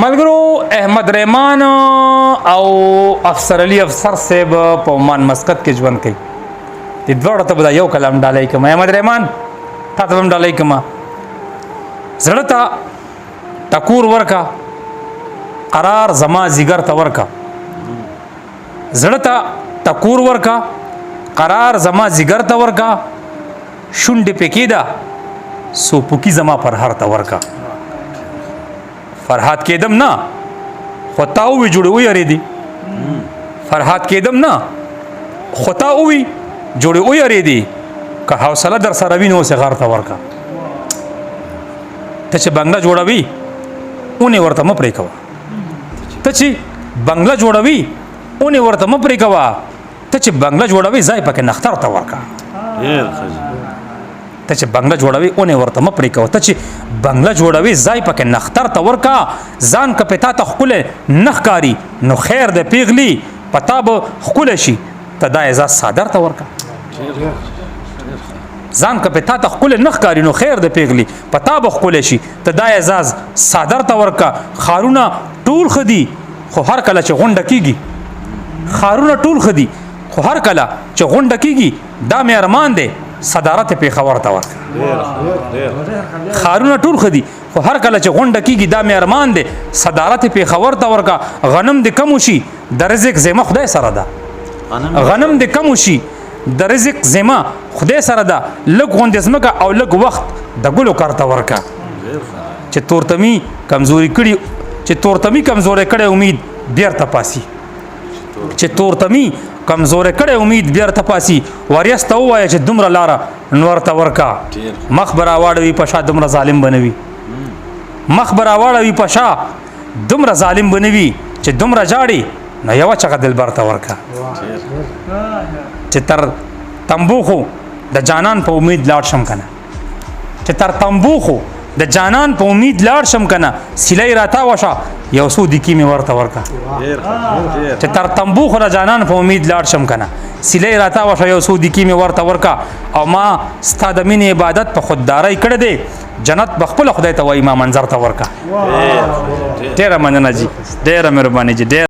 ملګرو احمد رحمان او افسر علي افسر صاحب په عمان مسقط کې ژوند کوي. د دواړو ته به یو کلام ډالۍ کوم. احمد رحمان تا ته هم ډالۍ کوم. زړه ته ټکور ورکا، قرار زما زیګر ته ورکا. زړه ته ټکور ورکا، قرار زما زیګر ته ورکا. شونډې پکې ده سوپوکی زما پر هر ته ورکا. فرحات کېدم نه خو تا ووی جوړې ویارېدې. فرحات کېدم نه خو تا ووی جوړې ویارېدې. که حوصله در سره وي نو اوسې غر ته ورکه. ته چې بنګله جوړوي اونې ورته مه پرې کوه. ته چې بنګله جوړوي اونې ورته مه پرې کوه. ته چې بنګله جوړوي ځای پکې نختر ته ورکه. ته چې بنگله جوړوي اونې ورته مه پرې کوه. ته چې بنگله جوړوي ځای پکې نختر ته ورکا. ځان که پې تا ته ښکلی نه ښکاري نو خیر دی پیغلي په تا به ښکلی شي. ته دا اعزاز څادر ته ورکا. ځان که پې تا ته ښکلی نه ښکاري نو خیر دی پیغلي په تا به ښکلی شي. ته دا اعزاز څادر ته ورکا. ښارونه ټول ښه دي خو هر کله چې غونډه کېږي، ښارونه ټول ښه دي خو هر کله چې غونډه کېږي دا مې ارمان دی صدارت پېښور ته ورکړه. ښارونه ټول ښه دي خو هر کله چې غونډه کېږي دا مې ارمان دی صدارت پېښور ته ورکړه. غنم دې کم وشي د رزق ذمه خدای سره ده. غنم دې کم وشي د رزق ذمه خدای سره ده. لږ غوندې ځمکه او لږ وخت د ګلو کار ته ورکړه. چې تورتمي کمزوري کړی امید بیرته پاسي. چې تورتمي کمزورې کړی امید بیرته پاسي. واریس ته ووایه چې دومره لاره نور ته ورکا. مخ به راواړوي په شا دومره ظالم بنوي. مخ به راواړوي په شا دومره ظالم بنوي چې دومره جاړي نو یوه چغه دلبر ته ورکا. چې تر تنبوخو د جانان په امید لاړ شم کنه. چې تر تنبوخو د جانان په امید لاړ شم کنه. سیلۍ راتا وشه یو څو دقیقې مې ورته ورکا. چې تر تنبوخو د جانان په امید لاړ شم کنه. سیلۍ راتا وشه یو څو دقیقې مې ورته ورکا. او ما ستا د مینې عبادت په خوددارۍ کړی دی. جنت به خپله خدای ته وایي ما منظر ته ورکا. ډېره مننه جي، ډېره مهرباني جي.